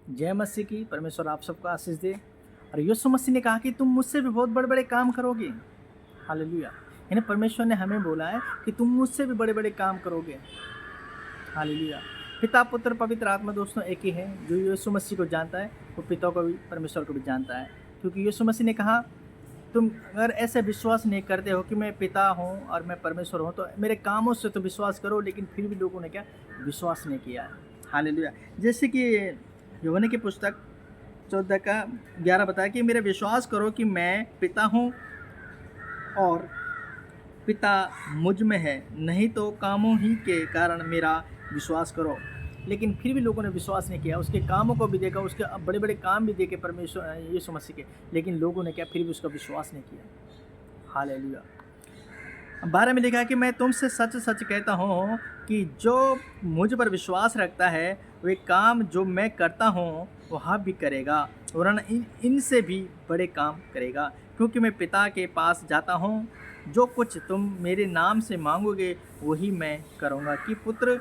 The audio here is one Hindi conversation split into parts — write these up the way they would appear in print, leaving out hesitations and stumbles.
जय मसीह की। परमेश्वर आप सबको आशीष दे। और यीशु मसीह ने कहा कि तुम मुझसे भी बहुत बड़े बड़े काम करोगे। हालेलुया। यानी परमेश्वर ने हमें बोला है कि तुम मुझसे भी बड़े बड़े काम करोगे। हालेलुया। पिता पुत्र पवित्र आत्मा दोस्तों एक ही है। जो यीशु मसीह को जानता है वो पिता को भी परमेश्वर को भी जानता है, क्योंकि यीशु मसीह ने कहा तुम अगर ऐसे विश्वास नहीं करते हो कि मैं पिता हूँ और मैं परमेश्वर हूँ तो मेरे कामों से तो विश्वास करो, लेकिन फिर भी लोगों ने क्या विश्वास नहीं किया है। हालेलुया। जैसे कि यूहन्ना की पुस्तक 14 का 11 बताया कि मेरे विश्वास करो कि मैं पिता हूँ और पिता मुझ में है, नहीं तो कामों ही के कारण मेरा विश्वास करो। लेकिन फिर भी लोगों ने विश्वास नहीं किया। उसके कामों को भी देखा, उसके बड़े बड़े काम भी देखे परमेश्वर यीशु मसीह के, लेकिन लोगों ने क्या फिर भी उसका विश्वास नहीं किया। हालेलुया। 12 में लिखा है कि मैं तुमसे सच सच कहता हूँ कि जो मुझ पर विश्वास रखता है वे काम जो मैं करता हूँ वह भी करेगा, और इनसे भी बड़े काम करेगा, क्योंकि मैं पिता के पास जाता हूँ। जो कुछ तुम मेरे नाम से मांगोगे वही मैं करूँगा, कि पुत्र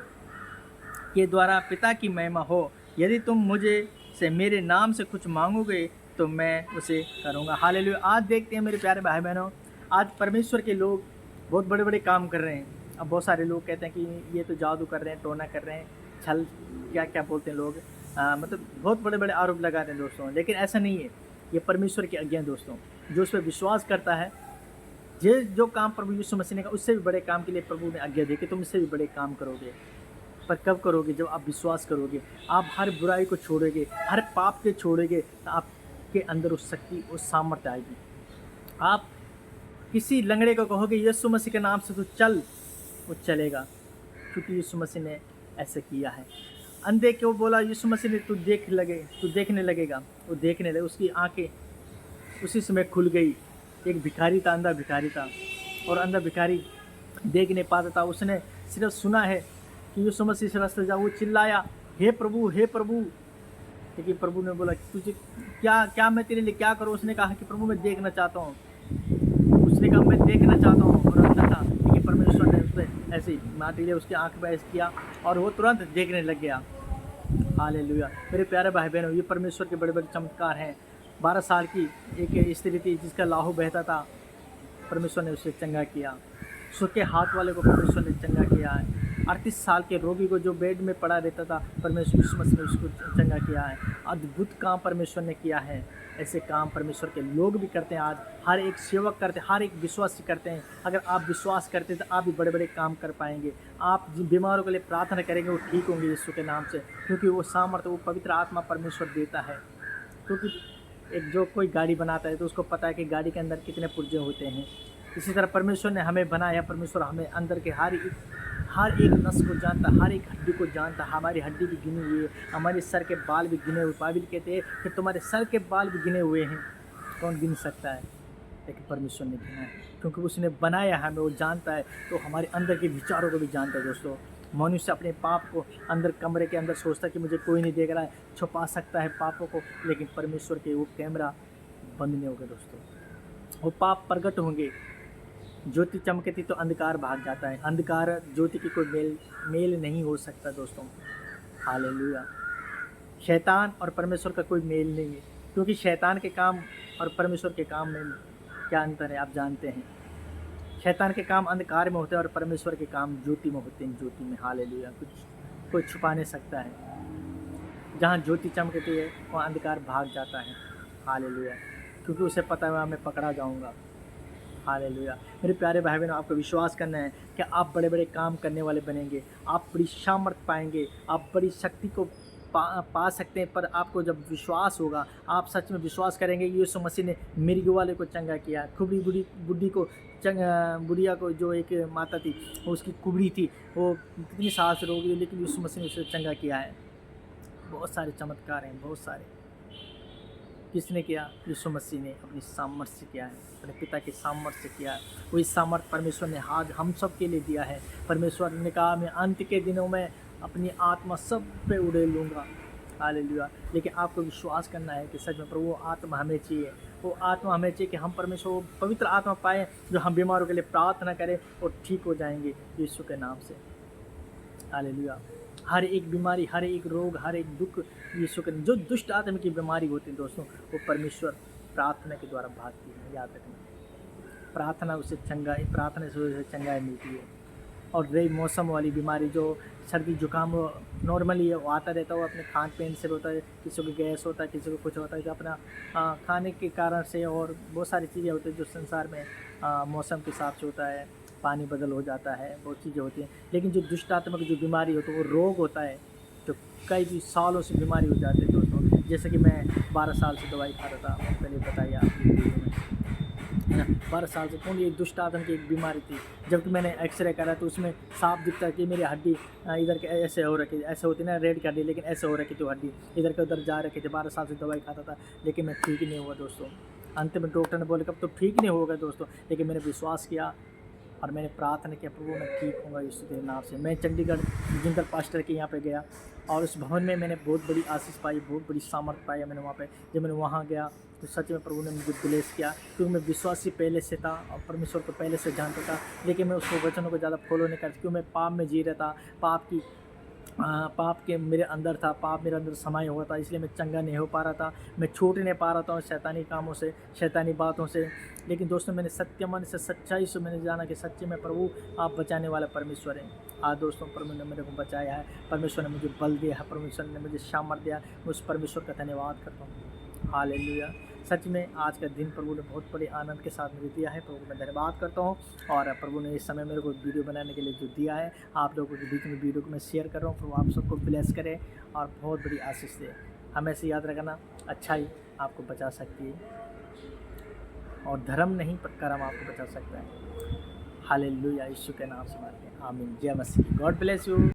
के द्वारा पिता की महिमा हो। यदि तुम मुझे से मेरे नाम से कुछ मांगोगे तो मैं उसे करूँगा। हालेलुया। आज देखते हैं मेरे प्यारे भाई बहनों, आज परमेश्वर के लोग बहुत बड़े बड़े काम कर रहे हैं। अब बहुत सारे लोग कहते हैं कि ये तो जादू कर रहे हैं, टोना कर रहे हैं, छल क्या क्या बोलते हैं लोग, मतलब बहुत बड़े बड़े आरोप लगा रहे हैं दोस्तों। लेकिन ऐसा नहीं है, ये परमेश्वर की आज्ञा है दोस्तों। जो उस पर विश्वास करता है, जो काम प्रभु यीशु मसीह ने कहा उससे भी बड़े काम के लिए प्रभु ने आज्ञा दी कि तुम इससे भी बड़े काम करोगे। पर कब करोगे? जब आप विश्वास करोगे, आप हर बुराई को छोड़ोगे, हर पाप के छोड़ोगे, तो आपके अंदर उस शक्ति, उस सामर्थ्य आएगी। आप किसी लंगड़े को कहोगे यीशु मसीह के नाम से तू चल, वो चलेगा, क्योंकि यीशु मसीह ने ऐसे किया है। अंधे को बोला यीशु मसीह ने तू देखने लगेगा, वो देखने लगे, उसकी आंखें उसी समय खुल गई। एक भिखारी था, अंधा भिखारी था, और अंधा भिखारी देख नहीं पाता था। उसने सिर्फ सुना है कि यीशु मसीह से रास्ते जाओ, वो चिल्लाया हे प्रभु हे प्रभु। लेकिन प्रभु ने बोला तुझे क्या क्या मैं तेरे लिए क्या करूं? उसने कहा कि प्रभु मैं देखना चाहता हूं। उसने कहा मैं देखना चाहता हूं, और अंधा था। लेकिन परमेश्वर ने उस पर ऐसे ही माटी ले उसकी आंख पे ऐसे किया और वो तुरंत देखने लग गया। हालेलुया। मेरे प्यारे भाई बहनों, ये परमेश्वर के बड़े बड़े चमत्कार हैं। 12 साल की एक स्त्री थी जिसका लाहू बहता था, परमेश्वर ने उसे चंगा किया। सूखे हाथ वाले को परमेश्वर ने चंगा किया है। 38 साल के रोगी को जो बेड में पड़ा रहता था, परमेश्वर यीशु मसीह ने उसको चंगा किया है। अद्भुत काम परमेश्वर ने किया है। ऐसे काम परमेश्वर के लोग भी करते हैं। आज हर एक सेवक करते हैं, हर एक विश्वासी करते हैं। अगर आप विश्वास करते हैं तो आप भी बड़े बड़े काम कर पाएंगे। आप जिन बीमारों के लिए प्रार्थना करेंगे वो ठीक होंगे यीशु के नाम से, क्योंकि वो सामर्थ्य, वो पवित्र आत्मा परमेश्वर देता है। क्योंकि एक जो कोई गाड़ी बनाता है तो उसको पता है कि गाड़ी के अंदर कितने पुर्जे होते हैं। इसी तरह परमेश्वर ने हमें बनाया। परमेश्वर हमें अंदर के हर एक नस को जानता, हर एक हड्डी को जानता। हमारी हड्डी भी गिनी हुई है, हमारे सर के बाल भी गिने हुए। बाइबल कहते हैं कि तुम्हारे सर के बाल भी गिने हुए हैं, कौन गिन सकता है? लेकिन परमेश्वर ने गिना है, क्योंकि उसने बनाया हमें, वो जानता है। तो हमारे अंदर के विचारों को भी जानता है दोस्तों। मनुष्य अपने पाप को अंदर कमरे के अंदर सोचता है कि मुझे कोई नहीं देख रहा है, छुपा सकता है पापों को, लेकिन परमेश्वर के वो कैमरा बंद नहीं होगा दोस्तों। वो पाप प्रकट होंगे। ज्योति चमकती तो अंधकार भाग जाता है। अंधकार ज्योति की कोई मेल नहीं हो सकता दोस्तों। हालेलुया। शैतान और परमेश्वर का कोई मेल नहीं है, क्योंकि शैतान के काम और परमेश्वर के काम में क्या अंतर है आप जानते हैं। शैतान के काम अंधकार में होते हैं और परमेश्वर के काम ज्योति में होते हैं, ज्योति में। हालेलुया। कुछ कोई छुपा नहीं सकता है। जहाँ ज्योति चमकती है वहाँ अंधकार भाग जाता है। हालेलुया। क्योंकि उसे पता है मैं पकड़ा जाऊँगा। हालेलुया। मेरे प्यारे भाई बहनों, आपको विश्वास करना है कि आप बड़े बड़े काम करने वाले बनेंगे। आप बड़ी सामर्थ्य पाएंगे, आप बड़ी शक्ति को पा सकते हैं। पर आपको जब विश्वास होगा, आप सच में विश्वास करेंगे। यीशु मसीह ने मिर्गी वाले को चंगा किया, कुबड़ी बुढ़ी को बुढ़िया को, जो एक माता थी उसकी कुबड़ी थी, वो कितनी साल से रोगी थी, लेकिन यीशु मसीह ने उसे चंगा किया है। बहुत सारे चमत्कार हैं, बहुत सारे। किसने किया? यीशु मसीह ने अपनी सामर्थ्य से किया है, अपने पिता के सामर्थ्य से किया है। वही सामर्थ्य परमेश्वर ने आज हम सब के लिए दिया है। परमेश्वर ने कहा मैं अंत के दिनों में अपनी आत्मा सब पे उड़ेल लूँगा। हालेलुया। लेकिन आपको विश्वास करना है कि सच में प्रभु आत्मा हमें चाहिए। वो आत्मा हमें चाहिए कि हम परमेश्वर वो पवित्र आत्मा पाएँ, जो हम बीमारों के लिए प्रार्थना करें और ठीक हो जाएंगे यीशु के नाम से। हालेलुया। हर एक बीमारी, हर एक रोग, हर एक दुख, यीशु के जो दुष्ट आत्मा की बीमारी होती है दोस्तों, वो परमेश्वर प्रार्थना के द्वारा भागती है। याद रखना, प्रार्थना से उसे चंगाई मिलती है। और रही मौसम वाली बीमारी, जो सर्दी जुकाम नॉर्मली वो आता रहता है, वो अपने खान पीन से होता है, किसी को गैस होता है, किसी को कुछ होता है, जो अपना खाने के कारण से, और बहुत सारी चीज़ें होती हैं जो संसार में मौसम के हिसाब से होता है, पानी बदल हो जाता है, बहुत चीज़ें होती हैं। लेकिन जो दुष्ट आत्मा की जो बीमारी होती है, वो रोग होता है जो कई सालों से बीमारी हो जाती है दोस्तों। जैसे कि मैं 12 साल से दवाई खा रहा था, मैंने पहले बताया आपकी वीडियो में, है ना। 12 साल से कौन, एक दुष्ट आत्मा की एक बीमारी थी। जबकि मैंने एक्सरे करा तो उसमें साफ दिखता है कि मेरी हड्डी इधर के ऐसे हो रखी, ऐसे होती ना रेड की हड्डी, लेकिन ऐसे हो रखी थी हड्डी, इधर के उधर जा रखी थी। 12 साल से दवाई खाता था, लेकिन मैं ठीक ही नहीं हुआ दोस्तों। अंत में डॉक्टर ने बोले कब तो ठीक नहीं होगा दोस्तों, लेकिन मैंने विश्वास किया और मैंने प्रार्थना किया, प्रभु मैं ठीक होऊंगा यीशु के नाम से। मैं चंडीगढ़ जिंदर पास्टर के यहाँ पे गया और उस भवन में मैंने बहुत बड़ी आशीष पाई, बहुत बड़ी सामर्थ पाई मैंने वहाँ पे। जब मैंने वहाँ गया तो सच में प्रभु ने मुझे ब्लेस किया, क्योंकि मैं विश्वासी पहले से था और परमेश्वर को पहले से जानता था, लेकिन मैं उसको वचनों को ज़्यादा फॉलो नहीं करता, क्योंकि मैं पाप में जी रहा था। पाप के मेरे अंदर था, पाप मेरे अंदर समाये हुआ था, इसलिए मैं चंगा नहीं हो पा रहा था, मैं छूट नहीं पा रहा था शैतानी कामों से, शैतानी बातों से। लेकिन दोस्तों मैंने सत्य मन से, सच्चाई से मैंने जाना कि सच्चे में प्रभु आप बचाने वाला परमेश्वर हैं। आज दोस्तों प्रभु ने मेरे को बचाया है, परमेश्वर ने मुझे बल दिया है, परमेश्वर ने मुझे सामर्थ दिया, मैं उस परमेश्वर का धन्यवाद करता हूँ। हालेलुया। सच में आज का दिन प्रभु ने बहुत बड़े आनंद के साथ मुझे दिया है, प्रभु को मैं धन्यवाद करता हूँ। और प्रभु ने इस समय मेरे को वीडियो बनाने के लिए जो दिया है, आप लोगों के बीच में वीडियो को मैं शेयर कर रहा हूँ। प्रभु आप सबको ब्लेस करे और बहुत बड़ी आशीष दे। हमेशा याद रखना, अच्छाई आपको बचा सकती है और धर्म नहीं पर कर्म आपको बचा सकता है। हालेलुया। यीशु के नाम से मारते हैं, आमीन। जय मसीह। God bless you.